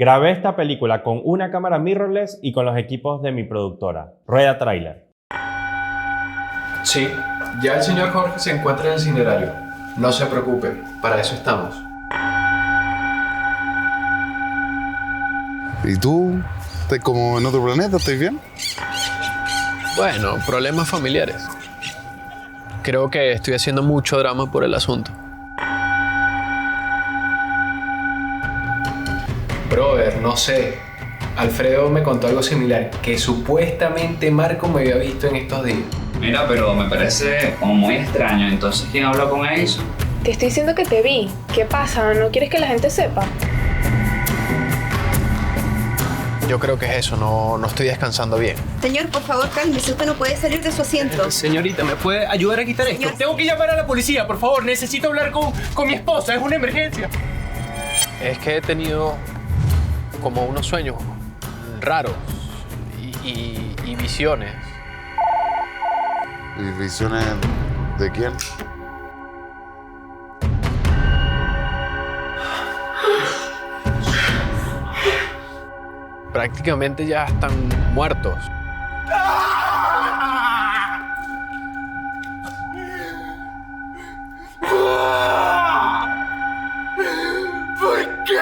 Grabé esta película con una cámara mirrorless y con los equipos de mi productora. Rueda tráiler. Sí, ya el señor Jorge se encuentra en el itinerario. No se preocupe, para eso estamos. ¿Y tú? ¿Estás como en otro planeta? ¿Estás bien? Bueno, problemas familiares. Creo que estoy haciendo mucho drama por el asunto. Brother, no sé. Alfredo me contó algo similar, que supuestamente Marco me había visto en estos días. Mira, pero me parece como muy extraño. Entonces, ¿quién habló con Edison? Te estoy diciendo que te vi. ¿Qué pasa? ¿No quieres que la gente sepa? Yo creo que es eso, no estoy descansando bien. Señor, por favor, cálmese. Usted no puede salir de su asiento. Señorita, ¿me puede ayudar a quitar esto? Señor. Tengo que llamar a la policía, por favor. Necesito hablar con mi esposa. Es una emergencia. Es que he tenido como unos sueños raros y visiones. ¿Y visiones de quién? Prácticamente ya están muertos. ¿Por qué?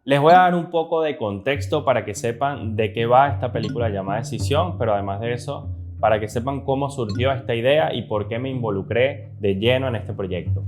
Les voy a dar un poco de contexto para que sepan de qué va esta película llamada Decisión, pero además de eso, para que sepan cómo surgió esta idea y por qué me involucré de lleno en este proyecto.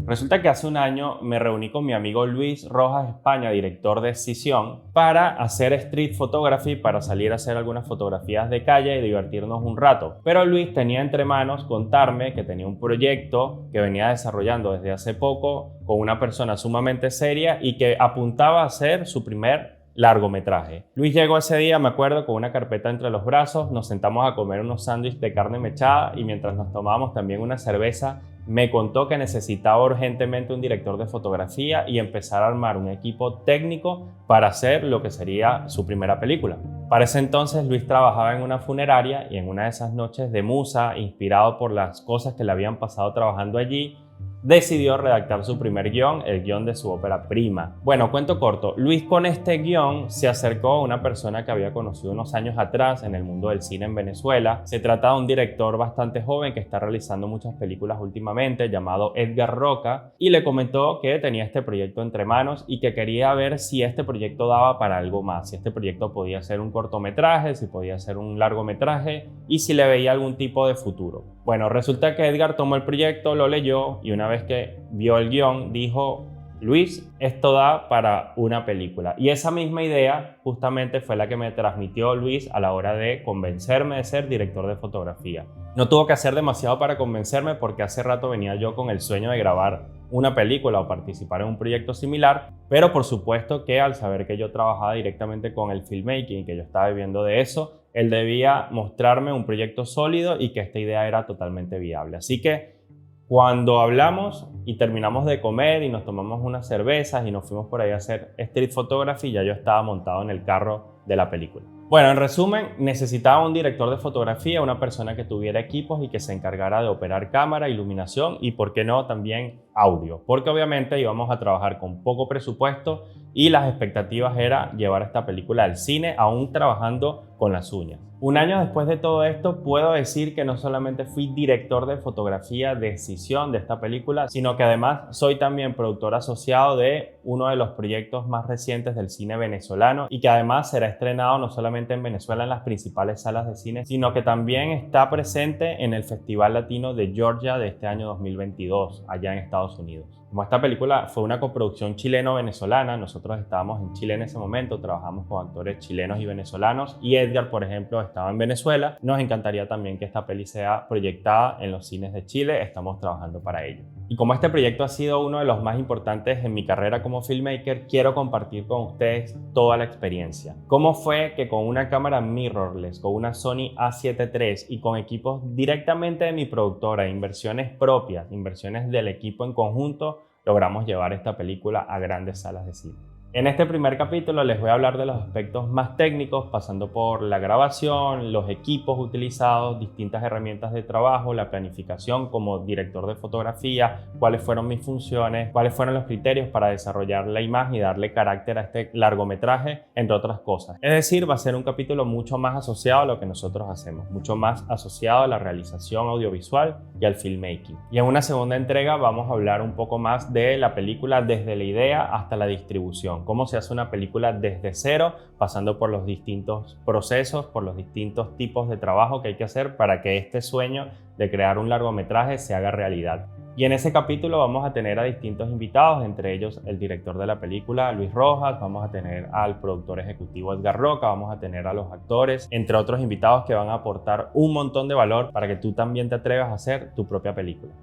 Resulta que hace un año me reuní con mi amigo Luis Rojas España, director de Decisión, para hacer street photography, para salir a hacer algunas fotografías de calle y divertirnos un rato. Pero Luis tenía entre manos contarme que tenía un proyecto que venía desarrollando desde hace poco con una persona sumamente seria y que apuntaba a hacer su primer largometraje. Luis llegó ese día, me acuerdo, con una carpeta entre los brazos, nos sentamos a comer unos sándwiches de carne mechada y mientras nos tomábamos también una cerveza, me contó que necesitaba urgentemente un director de fotografía y empezar a armar un equipo técnico para hacer lo que sería su primera película. Para ese entonces Luis trabajaba en una funeraria y en una de esas noches de musa, inspirado por las cosas que le habían pasado trabajando allí, decidió redactar su primer guión, el guión de su ópera prima. Bueno, cuento corto, Luis con este guión se acercó a una persona que había conocido unos años atrás en el mundo del cine en Venezuela. Se trata de un director bastante joven que está realizando muchas películas últimamente, llamado Edgar Roca, y le comentó que tenía este proyecto entre manos y que quería ver si este proyecto daba para algo más, si este proyecto podía ser un cortometraje, si podía ser un largometraje y si le veía algún tipo de futuro. Bueno, resulta que Edgar tomó el proyecto, lo leyó y una vez que vio el guión dijo: Luis, esto da para una película. Y esa misma idea justamente fue la que me transmitió Luis a la hora de convencerme de ser director de fotografía. No tuvo que hacer demasiado para convencerme porque hace rato venía yo con el sueño de grabar una película o participar en un proyecto similar, pero por supuesto que al saber que yo trabajaba directamente con el filmmaking y que yo estaba viviendo de eso, él debía mostrarme un proyecto sólido y que esta idea era totalmente viable. Así que cuando hablamos y terminamos de comer y nos tomamos unas cervezas y nos fuimos por ahí a hacer street photography, ya yo estaba montado en el carro de la película. Bueno, en resumen, necesitaba un director de fotografía, una persona que tuviera equipos y que se encargara de operar cámara, iluminación y, por qué no, también audio. Porque obviamente íbamos a trabajar con poco presupuesto y las expectativas era llevar esta película al cine, aún trabajando con las uñas. Un año después de todo esto, puedo decir que no solamente fui director de fotografía de Decisión de esta película, sino que además soy también productor asociado de uno de los proyectos más recientes del cine venezolano y que además será estrenado no solamente en Venezuela en las principales salas de cine, sino que también está presente en el Festival Latino de Georgia de este año 2022, allá en Estados Unidos. Como esta película fue una coproducción chileno-venezolana, nosotros estábamos en Chile en ese momento, trabajamos con actores chilenos y venezolanos y Edgar, por ejemplo, estaba en Venezuela. Nos encantaría también que esta peli sea proyectada en los cines de Chile, estamos trabajando para ello. Y como este proyecto ha sido uno de los más importantes en mi carrera como filmmaker, quiero compartir con ustedes toda la experiencia. ¿Cómo fue que con una cámara mirrorless, con una Sony A7 III y con equipos directamente de mi productora, inversiones propias, inversiones del equipo en conjunto, logramos llevar esta película a grandes salas de cine? En este primer capítulo les voy a hablar de los aspectos más técnicos, pasando por la grabación, los equipos utilizados, distintas herramientas de trabajo, la planificación como director de fotografía, cuáles fueron mis funciones, cuáles fueron los criterios para desarrollar la imagen y darle carácter a este largometraje, entre otras cosas. Es decir, va a ser un capítulo mucho más asociado a lo que nosotros hacemos, mucho más asociado a la realización audiovisual y al filmmaking. Y en una segunda entrega vamos a hablar un poco más de la película desde la idea hasta la distribución. Cómo se hace una película desde cero, pasando por los distintos procesos, por los distintos tipos de trabajo que hay que hacer para que este sueño de crear un largometraje se haga realidad. Y en ese capítulo vamos a tener a distintos invitados, entre ellos el director de la película, Luis Rojas, vamos a tener al productor ejecutivo Edgar Roca, vamos a tener a los actores, entre otros invitados que van a aportar un montón de valor para que tú también te atrevas a hacer tu propia película.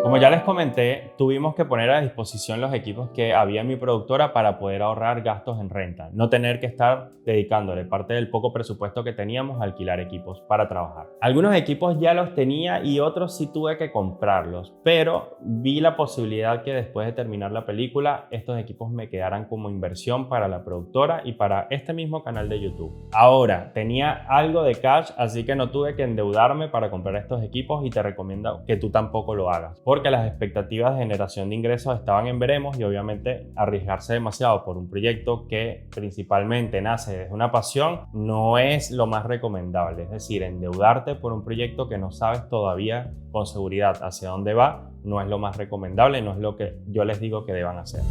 Como ya les comenté, tuvimos que poner a disposición los equipos que había en mi productora para poder ahorrar gastos en renta, no tener que estar dedicándole parte del poco presupuesto que teníamos a alquilar equipos para trabajar. Algunos equipos ya los tenía y otros sí tuve que comprarlos, pero vi la posibilidad que después de terminar la película, estos equipos me quedaran como inversión para la productora y para este mismo canal de YouTube. Ahora, tenía algo de cash, así que no tuve que endeudarme para comprar estos equipos y te recomiendo que tú tampoco lo hagas, porque las expectativas de generación de ingresos estaban en veremos y obviamente arriesgarse demasiado por un proyecto que principalmente nace desde una pasión no es lo más recomendable. Es decir, endeudarte por un proyecto que no sabes todavía con seguridad hacia dónde va no es lo más recomendable, no es lo que yo les digo que deban hacer.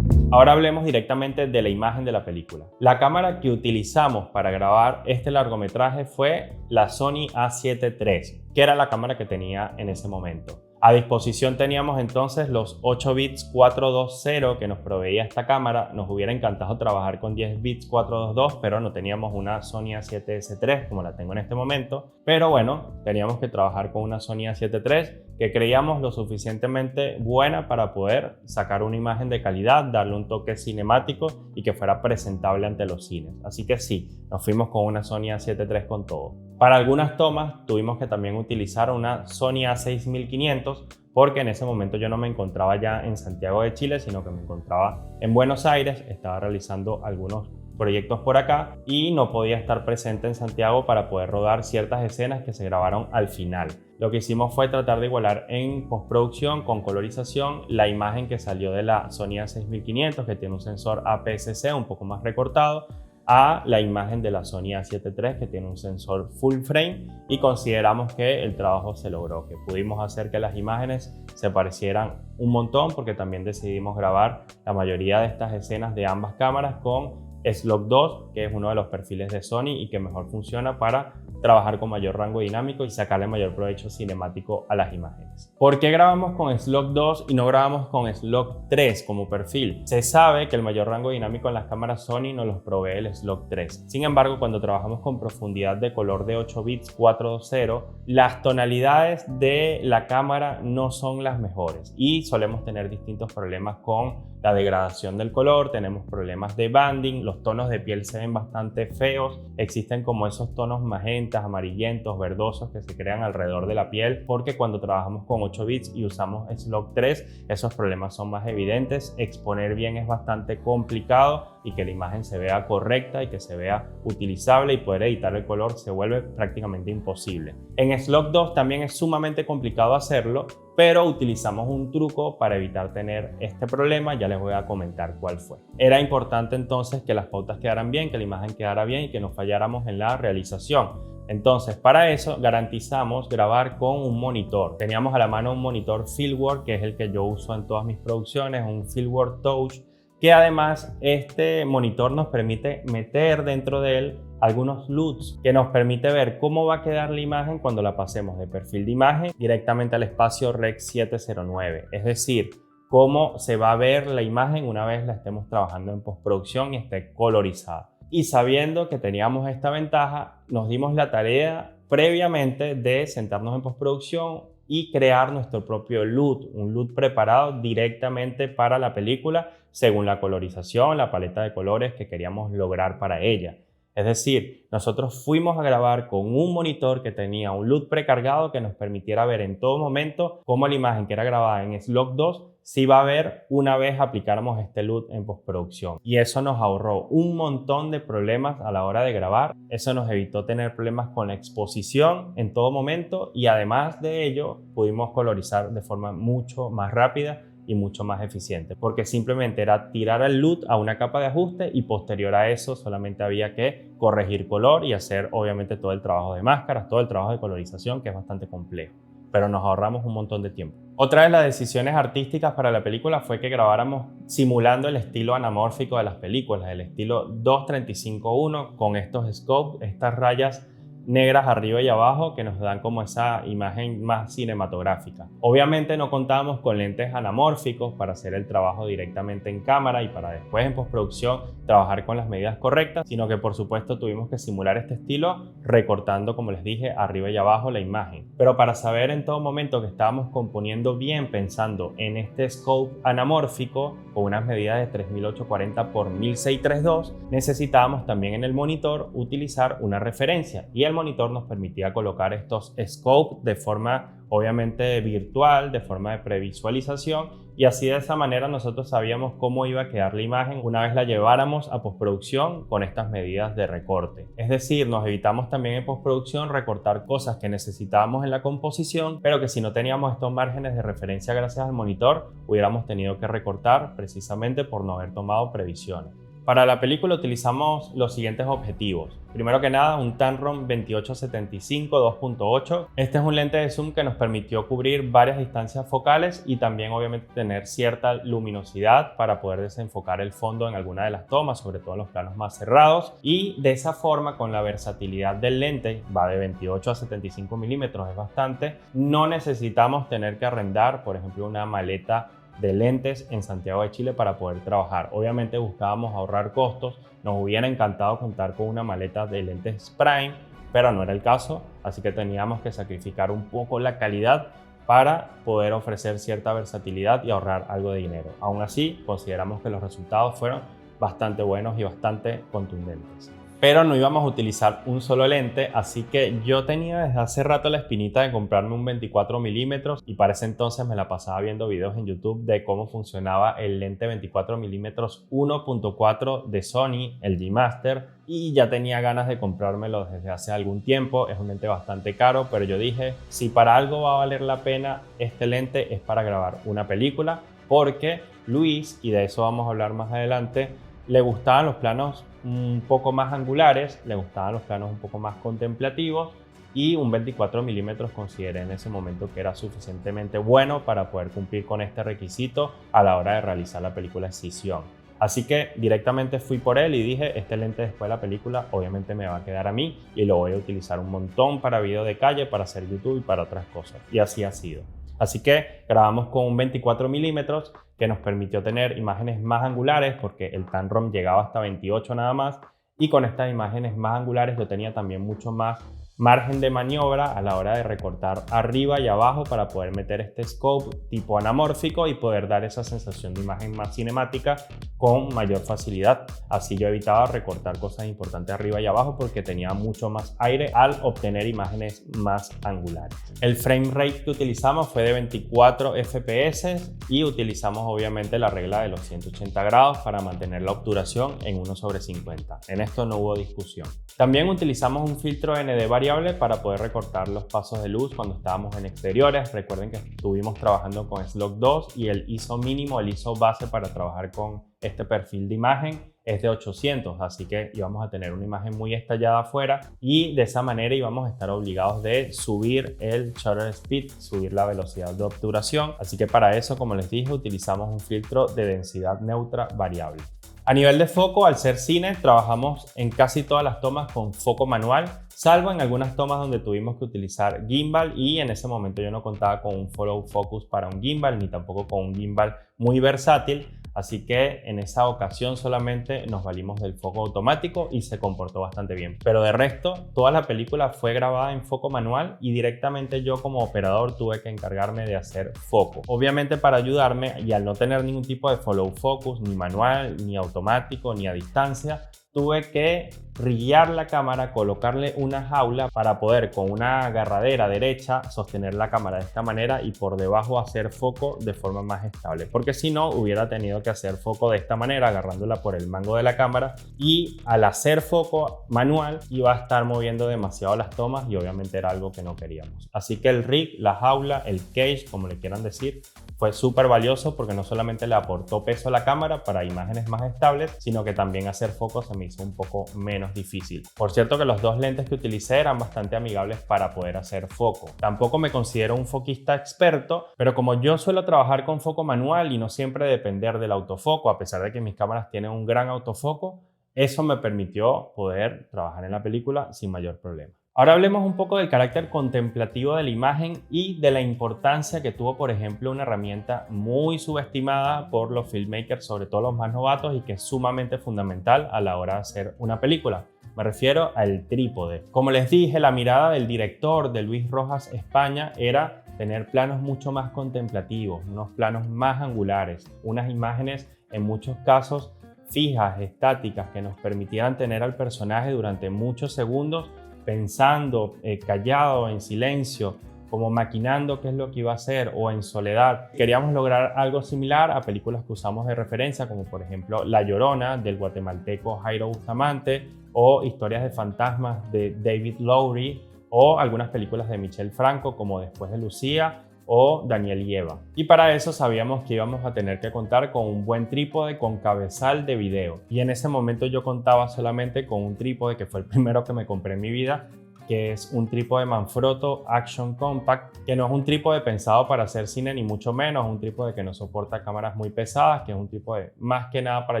Ahora hablemos directamente de la imagen de la película. La cámara que utilizamos para grabar este largometraje fue la Sony A7 III, que era la cámara que tenía en ese momento. A disposición teníamos entonces los 8 bits 420 que nos proveía esta cámara. Nos hubiera encantado trabajar con 10 bits 422, pero no teníamos una Sony A7S III como la tengo en este momento. Pero bueno, teníamos que trabajar con una Sony A7 III que creíamos lo suficientemente buena para poder sacar una imagen de calidad, darle un toque cinemático y que fuera presentable ante los cines. Así que sí, nos fuimos con una Sony A7 III con todo. Para algunas tomas tuvimos que también utilizar una Sony A6500 porque en ese momento yo no me encontraba ya en Santiago de Chile, sino que me encontraba en Buenos Aires, estaba realizando algunos proyectos por acá y no podía estar presente en Santiago para poder rodar ciertas escenas que se grabaron al final. Lo que hicimos fue tratar de igualar en postproducción con colorización la imagen que salió de la Sony A6500, que tiene un sensor APS-C un poco más recortado, a la imagen de la Sony A7 III que tiene un sensor full frame, y consideramos que el trabajo se logró, que pudimos hacer que las imágenes se parecieran un montón, porque también decidimos grabar la mayoría de estas escenas de ambas cámaras con S-Log2, que es uno de los perfiles de Sony y que mejor funciona para trabajar con mayor rango dinámico y sacarle mayor provecho cinemático a las imágenes. ¿Por qué grabamos con S-Log2 y no grabamos con S-Log3 como perfil? Se sabe que el mayor rango dinámico en las cámaras Sony nos los provee el S-Log3. Sin embargo, cuando trabajamos con profundidad de color de 8 bits 420, las tonalidades de la cámara no son las mejores y solemos tener distintos problemas con la degradación del color, tenemos problemas de banding, los tonos de piel se ven bastante feos, existen como esos tonos magentas, amarillentos, verdosos que se crean alrededor de la piel, porque cuando trabajamos con 8 bits y usamos S-Log3, esos problemas son más evidentes. Exponer bien es bastante complicado y que la imagen se vea correcta y que se vea utilizable y poder editar el color se vuelve prácticamente imposible. En S-Log2 también es sumamente complicado hacerlo, pero utilizamos un truco para evitar tener este problema, ya les voy a comentar cuál fue. Era importante entonces que las pautas quedaran bien, que la imagen quedara bien y que no falláramos en la realización. Entonces, para eso garantizamos grabar con un monitor. Teníamos a la mano un monitor Fieldwork, que es el que yo uso en todas mis producciones, un Fieldwork Touch, que además este monitor nos permite meter dentro de él algunos LUTs que nos permite ver cómo va a quedar la imagen cuando la pasemos de perfil de imagen directamente al espacio Rec 709, es decir, cómo se va a ver la imagen una vez la estemos trabajando en postproducción y esté colorizada. Y sabiendo que teníamos esta ventaja, nos dimos la tarea previamente de sentarnos en postproducción y crear nuestro propio LUT, un LUT preparado directamente para la película según la colorización, la paleta de colores que queríamos lograr para ella. Es decir, nosotros fuimos a grabar con un monitor que tenía un LUT precargado que nos permitiera ver en todo momento cómo la imagen que era grabada en S-Log2 se iba a ver una vez aplicáramos este LUT en postproducción. Y eso nos ahorró un montón de problemas a la hora de grabar. Eso nos evitó tener problemas con la exposición en todo momento y además de ello pudimos colorizar de forma mucho más rápida y mucho más eficiente, porque simplemente era tirar el LUT a una capa de ajuste y posterior a eso solamente había que corregir color y hacer obviamente todo el trabajo de máscaras, todo el trabajo de colorización, que es bastante complejo, pero nos ahorramos un montón de tiempo. Otra de las decisiones artísticas para la película fue que grabáramos simulando el estilo anamórfico de las películas, el estilo 2:35:1 con estos scopes, estas rayas negras arriba y abajo que nos dan como esa imagen más cinematográfica. Obviamente no contábamos con lentes anamórficos para hacer el trabajo directamente en cámara y para después en postproducción trabajar con las medidas correctas, sino que por supuesto tuvimos que simular este estilo recortando, como les dije, arriba y abajo la imagen. Pero para saber en todo momento que estábamos componiendo bien pensando en este scope anamórfico con unas medidas de 3840 por 1632, necesitábamos también en el monitor utilizar una referencia y el monitor nos permitía colocar estos scopes de forma obviamente virtual, de forma de previsualización, y así de esa manera nosotros sabíamos cómo iba a quedar la imagen una vez la lleváramos a postproducción con estas medidas de recorte. Es decir, nos evitamos también en postproducción recortar cosas que necesitábamos en la composición, pero que si no teníamos estos márgenes de referencia gracias al monitor, hubiéramos tenido que recortar precisamente por no haber tomado previsiones. Para la película utilizamos los siguientes objetivos. Primero que nada, un Tamron 28-75 2.8. Este es un lente de zoom que nos permitió cubrir varias distancias focales y también obviamente tener cierta luminosidad para poder desenfocar el fondo en alguna de las tomas, sobre todo en los planos más cerrados. Y de esa forma, con la versatilidad del lente, va de 28 a 75 milímetros, es bastante. No necesitamos tener que arrendar, por ejemplo, una maleta de lentes en Santiago de Chile para poder trabajar. Obviamente buscábamos ahorrar costos, nos hubiera encantado contar con una maleta de lentes Prime, pero no era el caso, así que teníamos que sacrificar un poco la calidad para poder ofrecer cierta versatilidad y ahorrar algo de dinero. Aún así, consideramos que los resultados fueron bastante buenos y bastante contundentes. Pero no íbamos a utilizar un solo lente, así que yo tenía desde hace rato la espinita de comprarme un 24 milímetros y para ese entonces me la pasaba viendo videos en YouTube de cómo funcionaba el lente 24 milímetros 1.4 de Sony, el G Master, y ya tenía ganas de comprármelo desde hace algún tiempo. Es un lente bastante caro, pero yo dije, si para algo va a valer la pena este lente es para grabar una película, porque Luis, y de eso vamos a hablar más adelante, le gustaban los planos un poco más angulares, le gustaban los planos un poco más contemplativos y un 24 milímetros consideré en ese momento que era suficientemente bueno para poder cumplir con este requisito a la hora de realizar la película Escisión. Así que directamente fui por él y dije, este lente después de la película obviamente me va a quedar a mí y lo voy a utilizar un montón para video de calle, para hacer YouTube y para otras cosas. Y así ha sido. Así que grabamos con un 24 milímetros que nos permitió tener imágenes más angulares porque el Tamron llegaba hasta 28 nada más, y con estas imágenes más angulares yo tenía también mucho más margen de maniobra a la hora de recortar arriba y abajo para poder meter este scope tipo anamórfico y poder dar esa sensación de imagen más cinemática con mayor facilidad. Así yo evitaba recortar cosas importantes arriba y abajo porque tenía mucho más aire al obtener imágenes más angulares. El frame rate que utilizamos fue de 24 FPS y utilizamos obviamente la regla de los 180 grados para mantener la obturación en 1/50. En esto no hubo discusión. También utilizamos un filtro ND variable para poder recortar los pasos de luz cuando estábamos en exteriores. Recuerden que estuvimos trabajando con S-Log2 y el ISO mínimo, el ISO base para trabajar con este perfil de imagen es de 800, así que íbamos a tener una imagen muy estallada afuera y de esa manera íbamos a estar obligados de subir el shutter speed, subir la velocidad de obturación. Así que para eso, como les dije, utilizamos un filtro de densidad neutra variable. A nivel de foco, al ser cine, trabajamos en casi todas las tomas con foco manual, salvo en algunas tomas donde tuvimos que utilizar gimbal y en ese momento yo no contaba con un follow focus para un gimbal ni tampoco con un gimbal muy versátil, así que en esa ocasión solamente nos valimos del foco automático y se comportó bastante bien. Pero de resto, toda la película fue grabada en foco manual y directamente yo como operador tuve que encargarme de hacer foco. Obviamente para ayudarme, y al no tener ningún tipo de follow focus, ni manual, ni automático, ni a distancia, tuve que rillar la cámara, colocarle una jaula para poder con una agarradera derecha sostener la cámara de esta manera y por debajo hacer foco de forma más estable, porque si no hubiera tenido que hacer foco de esta manera agarrándola por el mango de la cámara, y al hacer foco manual iba a estar moviendo demasiado las tomas y obviamente era algo que no queríamos. Así que el rig, la jaula, el cage, como le quieran decir, fue súper valioso porque no solamente le aportó peso a la cámara para imágenes más estables, sino que también hacer foco se me hizo un poco menos difícil. Por cierto que los dos lentes que utilicé eran bastante amigables para poder hacer foco. Tampoco me considero un foquista experto, pero como yo suelo trabajar con foco manual y no siempre depender del autofoco, a pesar de que mis cámaras tienen un gran autofoco, eso me permitió poder trabajar en la película sin mayor problema. Ahora hablemos un poco del carácter contemplativo de la imagen y de la importancia que tuvo, por ejemplo, una herramienta muy subestimada por los filmmakers, sobre todo los más novatos, y que es sumamente fundamental a la hora de hacer una película. Me refiero al trípode. Como les dije, la mirada del director, de Luis Rojas España, era tener planos mucho más contemplativos, unos planos más angulares, unas imágenes en muchos casos fijas, estáticas, que nos permitieran tener al personaje durante muchos segundos pensando, callado, en silencio, como maquinando qué es lo que iba a hacer, o en soledad. Queríamos lograr algo similar a películas que usamos de referencia, como por ejemplo La Llorona, del guatemalteco Jairo Bustamante, o Historias de fantasmas de David Lowery, o algunas películas de Michel Franco, como Después de Lucía, o Daniel y Eva. Y para eso sabíamos que íbamos a tener que contar con un buen trípode con cabezal de video. Y en ese momento yo contaba solamente con un trípode que fue el primero que me compré en mi vida, que es un trípode Manfrotto Action Compact, que no es un trípode pensado para hacer cine ni mucho menos, es un trípode que no soporta cámaras muy pesadas, que es un trípode más que nada para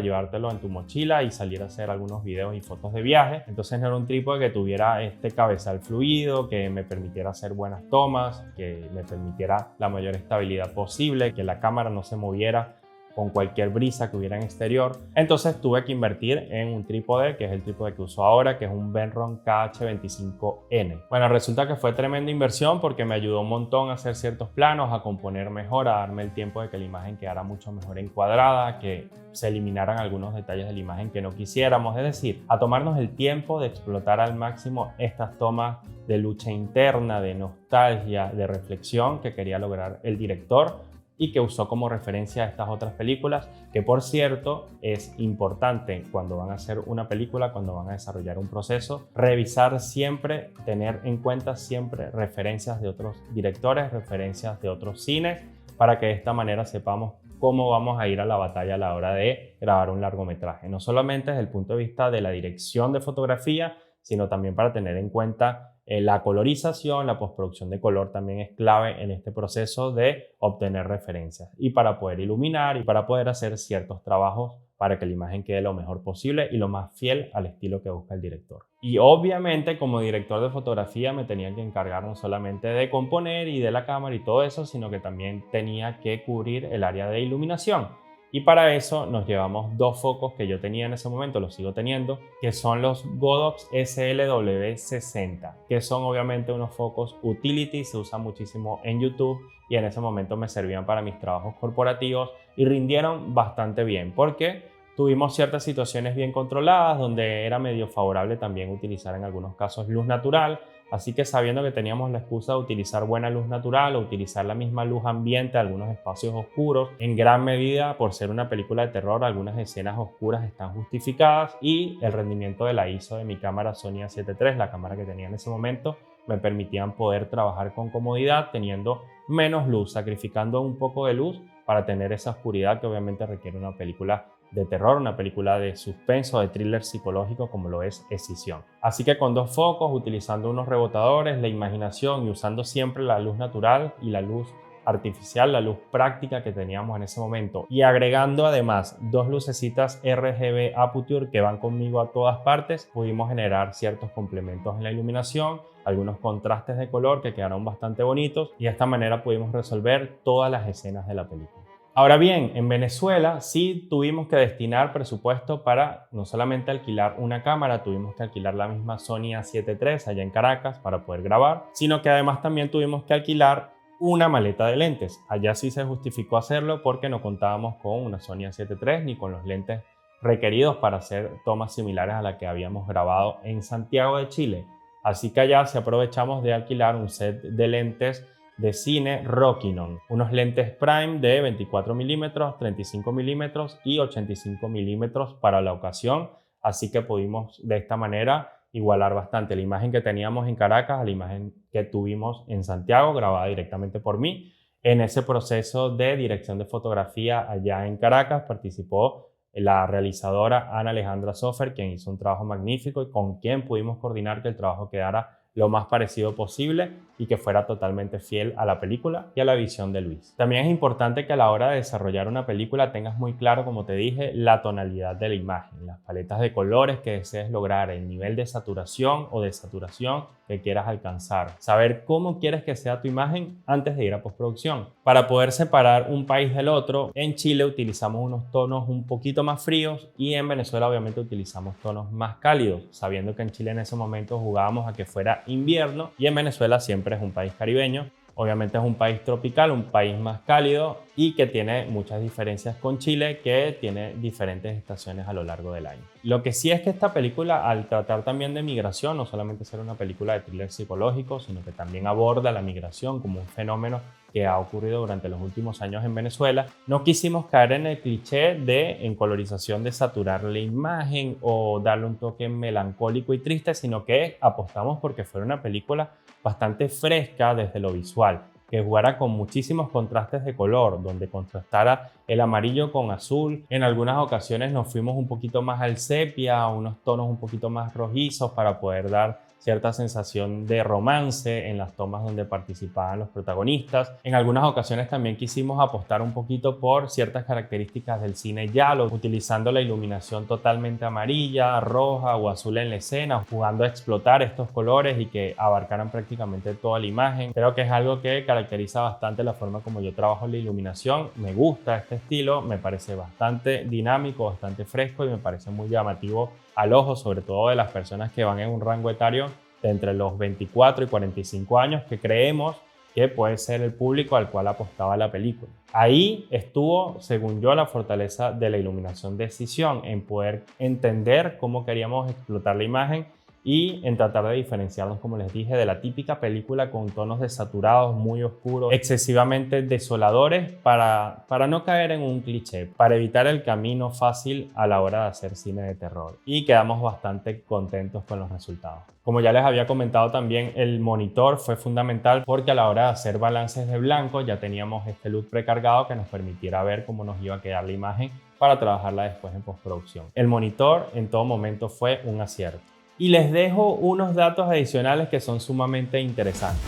llevártelo en tu mochila y salir a hacer algunos videos y fotos de viaje. Entonces no era un trípode que tuviera este cabezal fluido, que me permitiera hacer buenas tomas, que me permitiera la mayor estabilidad posible, que la cámara no se moviera con cualquier brisa que hubiera en exterior. Entonces tuve que invertir en un trípode, que es el trípode que uso ahora, que es un Benron KH25N. Bueno, resulta que fue tremenda inversión porque me ayudó un montón a hacer ciertos planos, a componer mejor, a darme el tiempo de que la imagen quedara mucho mejor encuadrada, que se eliminaran algunos detalles de la imagen que no quisiéramos, es decir, a tomarnos el tiempo de explotar al máximo estas tomas de lucha interna, de nostalgia, de reflexión que quería lograr el director, y que usó como referencia a estas otras películas, que por cierto es importante cuando van a hacer una película, cuando van a desarrollar un proceso, revisar siempre, tener en cuenta siempre referencias de otros directores, referencias de otros cines, para que de esta manera sepamos cómo vamos a ir a la batalla a la hora de grabar un largometraje. No solamente desde el punto de vista de la dirección de fotografía, sino también para tener en cuenta la colorización, la postproducción de color también es clave en este proceso de obtener referencias y para poder iluminar y para poder hacer ciertos trabajos para que la imagen quede lo mejor posible y lo más fiel al estilo que busca el director. Y obviamente como director de fotografía me tenía que encargar no solamente de componer y de la cámara y todo eso, sino que también tenía que cubrir el área de iluminación. Y para eso nos llevamos dos focos que yo tenía en ese momento, los sigo teniendo, que son los Godox SLW60, que son obviamente unos focos utility, se usan muchísimo en YouTube y en ese momento me servían para mis trabajos corporativos y rindieron bastante bien porque tuvimos ciertas situaciones bien controladas donde era medio favorable también utilizar en algunos casos luz natural. Así que sabiendo que teníamos la excusa de utilizar buena luz natural o utilizar la misma luz ambiente, algunos espacios oscuros, en gran medida por ser una película de terror, algunas escenas oscuras están justificadas y el rendimiento de la ISO de mi cámara Sony A7 III, la cámara que tenía en ese momento, me permitían poder trabajar con comodidad teniendo menos luz, sacrificando un poco de luz para tener esa oscuridad que obviamente requiere una película de terror, una película de suspenso, de thriller psicológico como lo es Escisión. Así que con dos focos, utilizando unos rebotadores, la imaginación y usando siempre la luz natural y la luz artificial, la luz práctica que teníamos en ese momento y agregando además dos lucecitas RGB Aputure que van conmigo a todas partes, pudimos generar ciertos complementos en la iluminación, algunos contrastes de color que quedaron bastante bonitos y de esta manera pudimos resolver todas las escenas de la película. Ahora bien, en Venezuela sí tuvimos que destinar presupuesto para no solamente alquilar una cámara, tuvimos que alquilar la misma Sony A7 III allá en Caracas para poder grabar, sino que además también tuvimos que alquilar una maleta de lentes. Allá sí se justificó hacerlo porque no contábamos con una Sony A7 III ni con los lentes requeridos para hacer tomas similares a la que habíamos grabado en Santiago de Chile. Así que allá sí aprovechamos de alquilar un set de lentes de cine Rokinon, unos lentes prime de 24 milímetros, 35 milímetros y 85 milímetros para la ocasión, así que pudimos de esta manera igualar bastante la imagen que teníamos en Caracas a la imagen que tuvimos en Santiago, grabada directamente por mí. En ese proceso de dirección de fotografía allá en Caracas participó la realizadora Ana Alejandra Sofer, quien hizo un trabajo magnífico y con quien pudimos coordinar que el trabajo quedara lo más parecido posible y que fuera totalmente fiel a la película y a la visión de Luis. También es importante que a la hora de desarrollar una película tengas muy claro, como te dije, la tonalidad de la imagen, las paletas de colores que desees lograr, el nivel de saturación o desaturación que quieras alcanzar, saber cómo quieres que sea tu imagen antes de ir a postproducción. Para poder separar un país del otro, en Chile utilizamos unos tonos un poquito más fríos y en Venezuela obviamente utilizamos tonos más cálidos, sabiendo que en Chile en ese momento jugábamos a que fuera invierno y en Venezuela siempre es un país caribeño. Obviamente es un país tropical, un país más cálido y que tiene muchas diferencias con Chile, que tiene diferentes estaciones a lo largo del año. Lo que sí es que esta película, al tratar también de migración, no solamente ser una película de thriller psicológico, sino que también aborda la migración como un fenómeno que ha ocurrido durante los últimos años en Venezuela, no quisimos caer en el cliché de, en colorización, de saturar la imagen o darle un toque melancólico y triste, sino que apostamos porque fuera una película bastante fresca desde lo visual, que jugara con muchísimos contrastes de color, donde contrastara el amarillo con azul. En algunas ocasiones nos fuimos un poquito más al sepia, a unos tonos un poquito más rojizos para poder dar cierta sensación de romance en las tomas donde participaban los protagonistas. En algunas ocasiones también quisimos apostar un poquito por ciertas características del cine giallo, utilizando la iluminación totalmente amarilla, roja o azul en la escena, jugando a explotar estos colores y que abarcaran prácticamente toda la imagen. Creo que es algo que caracteriza bastante la forma como yo trabajo la iluminación. Me gusta este estilo, me parece bastante dinámico, bastante fresco y me parece muy llamativo al ojo, sobre todo de las personas que van en un rango etario de entre los 24 y 45 años, que creemos que puede ser el público al cual apostaba la película. Ahí estuvo, según yo, la fortaleza de la iluminación de Scission, en poder entender cómo queríamos explotar la imagen y en tratar de diferenciarnos, como les dije, de la típica película con tonos desaturados, muy oscuros, excesivamente desoladores, para no caer en un cliché, para evitar el camino fácil a la hora de hacer cine de terror. Y quedamos bastante contentos con los resultados. Como ya les había comentado también, el monitor fue fundamental porque a la hora de hacer balances de blanco ya teníamos este LUT precargado que nos permitiera ver cómo nos iba a quedar la imagen para trabajarla después en postproducción. El monitor en todo momento fue un acierto. Y les dejo unos datos adicionales que son sumamente interesantes.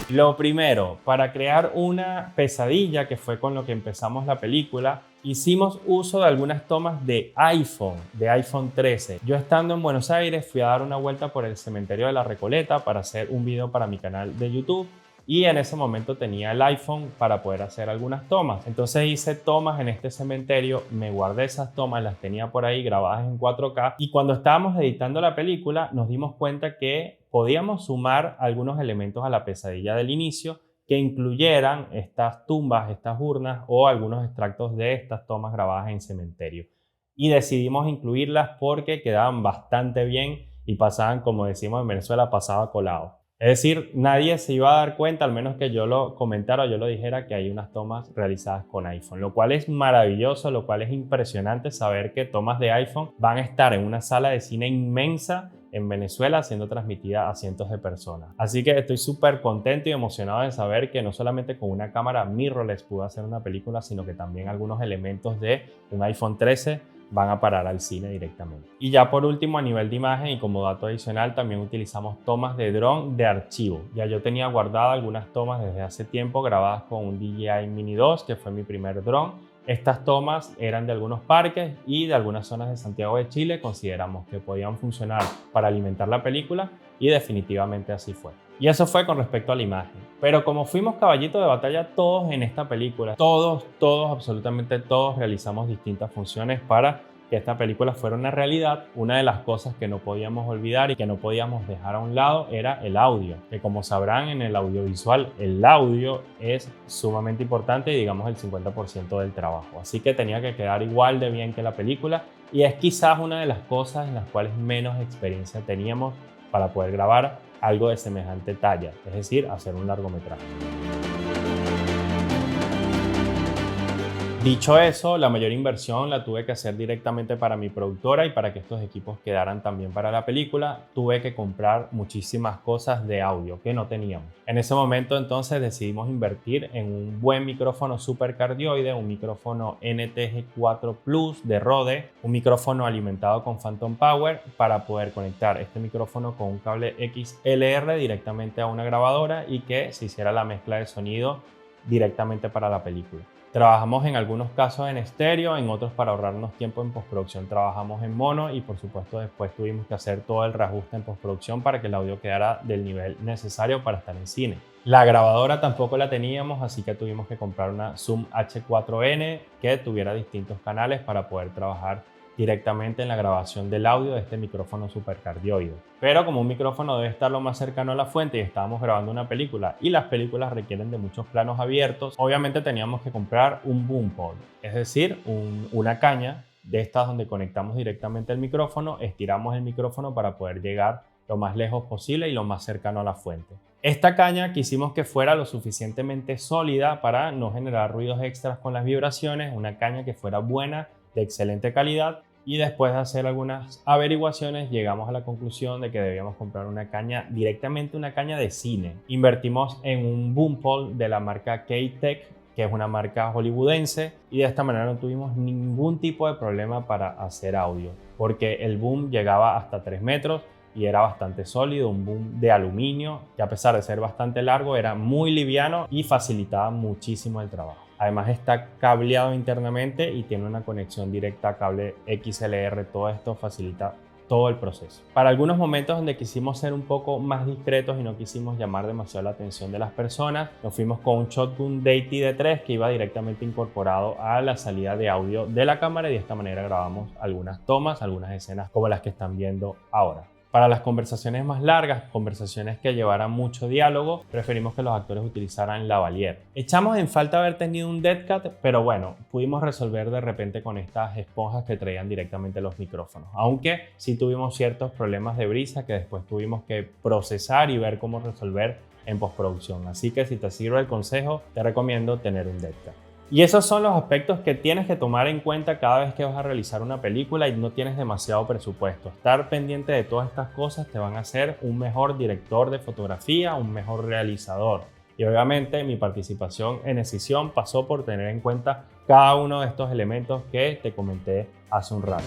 Lo primero, para crear una pesadilla, que fue con lo que empezamos la película, hicimos uso de algunas tomas de iPhone 13. Yo, estando en Buenos Aires, fui a dar una vuelta por el cementerio de La Recoleta para hacer un video para mi canal de YouTube. Y en ese momento tenía el iPhone para poder hacer algunas tomas. Entonces hice tomas en este cementerio, me guardé esas tomas, las tenía por ahí grabadas en 4K. Y cuando estábamos editando la película nos dimos cuenta que podíamos sumar algunos elementos a la pesadilla del inicio que incluyeran estas tumbas, estas urnas o algunos extractos de estas tomas grabadas en cementerio. Y decidimos incluirlas porque quedaban bastante bien y pasaban, como decimos en Venezuela, pasaba colado. Es decir, nadie se iba a dar cuenta, al menos que yo lo comentara o yo lo dijera, que hay unas tomas realizadas con iPhone, lo cual es maravilloso, lo cual es impresionante saber que tomas de iPhone van a estar en una sala de cine inmensa en Venezuela siendo transmitida a cientos de personas. Así que estoy súper contento y emocionado de saber que no solamente con una cámara mirrorless pude hacer una película, sino que también algunos elementos de un iPhone 13 van a parar al cine directamente. Y ya por último, a nivel de imagen y como dato adicional, también utilizamos tomas de dron de archivo. Ya yo tenía guardadas algunas tomas desde hace tiempo grabadas con un DJI Mini 2, que fue mi primer dron. Estas tomas eran de algunos parques y de algunas zonas de Santiago de Chile. Consideramos que podían funcionar para alimentar la película y definitivamente así fue. Y eso fue con respecto a la imagen. Pero como fuimos caballitos de batalla todos en esta película, todos, absolutamente todos realizamos distintas funciones para que esta película fuera una realidad, una de las cosas que no podíamos olvidar y que no podíamos dejar a un lado era el audio, que como sabrán en el audiovisual el audio es sumamente importante y digamos el 50% del trabajo, así que tenía que quedar igual de bien que la película y es quizás una de las cosas en las cuales menos experiencia teníamos para poder grabar algo de semejante talla, es decir, hacer un largometraje. Dicho eso, la mayor inversión la tuve que hacer directamente para mi productora y para que estos equipos quedaran también para la película, tuve que comprar muchísimas cosas de audio que no teníamos. En ese momento entonces decidimos invertir en un buen micrófono supercardioide, un micrófono NTG4 Plus de Rode, un micrófono alimentado con Phantom Power para poder conectar este micrófono con un cable XLR directamente a una grabadora y que se hiciera la mezcla de sonido directamente para la película. Trabajamos en algunos casos en estéreo, en otros para ahorrarnos tiempo en postproducción trabajamos en mono y por supuesto después tuvimos que hacer todo el reajuste en postproducción para que el audio quedara del nivel necesario para estar en cine. La grabadora tampoco la teníamos, así que tuvimos que comprar una Zoom H4n que tuviera distintos canales para poder trabajar directamente en la grabación del audio de este micrófono supercardioide. Pero como un micrófono debe estar lo más cercano a la fuente y estábamos grabando una película y las películas requieren de muchos planos abiertos, obviamente teníamos que comprar un boom pole, es decir, una caña de estas donde conectamos directamente el micrófono, estiramos el micrófono para poder llegar lo más lejos posible y lo más cercano a la fuente. Esta caña quisimos que fuera lo suficientemente sólida para no generar ruidos extras con las vibraciones, una caña que fuera buena, de excelente calidad. Y después de hacer algunas averiguaciones llegamos a la conclusión de que debíamos comprar una caña, directamente una caña de cine. Invertimos en un boom pole de la marca K-Tech, que es una marca hollywoodense, y de esta manera no tuvimos ningún tipo de problema para hacer audio, porque el boom llegaba hasta 3 metros y era bastante sólido, un boom de aluminio que a pesar de ser bastante largo era muy liviano y facilitaba muchísimo el trabajo. Además está cableado internamente y tiene una conexión directa a cable XLR. Todo esto facilita todo el proceso. Para algunos momentos donde quisimos ser un poco más discretos y no quisimos llamar demasiado la atención de las personas, nos fuimos con un shotgun Deity D3 que iba directamente incorporado a la salida de audio de la cámara y de esta manera grabamos algunas tomas, algunas escenas como las que están viendo ahora. Para las conversaciones más largas, conversaciones que llevaran mucho diálogo, preferimos que los actores utilizaran lavalier. Echamos en falta haber tenido un dead cat, pero bueno, pudimos resolver de repente con estas esponjas que traían directamente los micrófonos. Aunque sí tuvimos ciertos problemas de brisa que después tuvimos que procesar y ver cómo resolver en postproducción. Así que si te sirve el consejo, te recomiendo tener un dead cat. Y esos son los aspectos que tienes que tomar en cuenta cada vez que vas a realizar una película y no tienes demasiado presupuesto. Estar pendiente de todas estas cosas te van a hacer un mejor director de fotografía, un mejor realizador. Y obviamente mi participación en Escision pasó por tener en cuenta cada uno de estos elementos que te comenté hace un rato.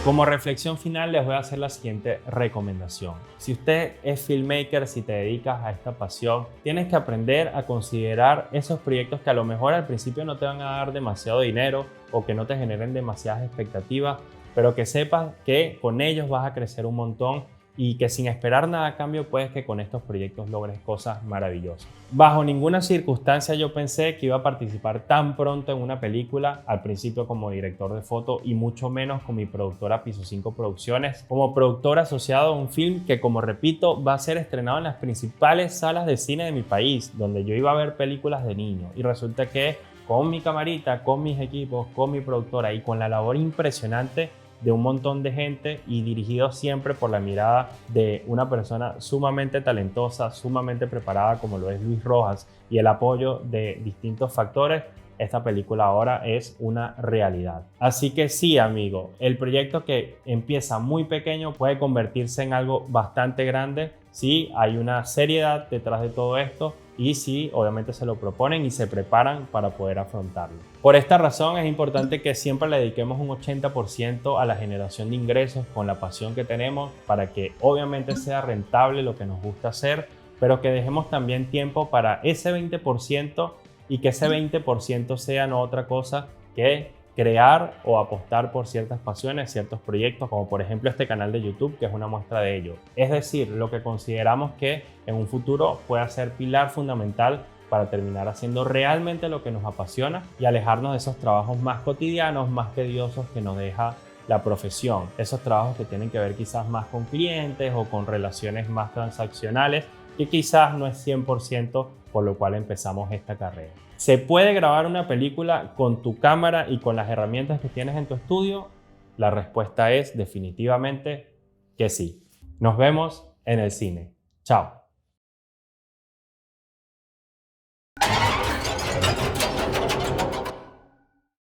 Como reflexión final les voy a hacer la siguiente recomendación. Si usted es filmmaker, si te dedicas a esta pasión, tienes que aprender a considerar esos proyectos que a lo mejor al principio no te van a dar demasiado dinero o que no te generen demasiadas expectativas, pero que sepas que con ellos vas a crecer un montón y que sin esperar nada a cambio puedes que con estos proyectos logres cosas maravillosas. Bajo ninguna circunstancia yo pensé que iba a participar tan pronto en una película, al principio como director de foto y mucho menos con mi productora Piso 5 Producciones, como productor asociado a un film que, como repito, va a ser estrenado en las principales salas de cine de mi país, donde yo iba a ver películas de niño, y resulta que con mi camarita, con mis equipos, con mi productora y con la labor impresionante de un montón de gente y dirigido siempre por la mirada de una persona sumamente talentosa, sumamente preparada como lo es Luis Rojas y el apoyo de distintos factores, esta película ahora es una realidad. Así que sí, amigo, el proyecto que empieza muy pequeño puede convertirse en algo bastante grande si hay una seriedad detrás de todo esto y si obviamente se lo proponen y se preparan para poder afrontarlo. Por esta razón es importante que siempre le dediquemos un 80% a la generación de ingresos con la pasión que tenemos para que obviamente sea rentable lo que nos gusta hacer, pero que dejemos también tiempo para ese 20% y que ese 20% sea no otra cosa que crear o apostar por ciertas pasiones, ciertos proyectos, como por ejemplo este canal de YouTube, que es una muestra de ello. Es decir, lo que consideramos que en un futuro pueda ser pilar fundamental para terminar haciendo realmente lo que nos apasiona y alejarnos de esos trabajos más cotidianos, más tediosos que nos deja la profesión. Esos trabajos que tienen que ver quizás más con clientes o con relaciones más transaccionales, que quizás no es 100% por lo cual empezamos esta carrera. ¿Se puede grabar una película con tu cámara y con las herramientas que tienes en tu estudio? La respuesta es definitivamente que sí. Nos vemos en el cine. Chao.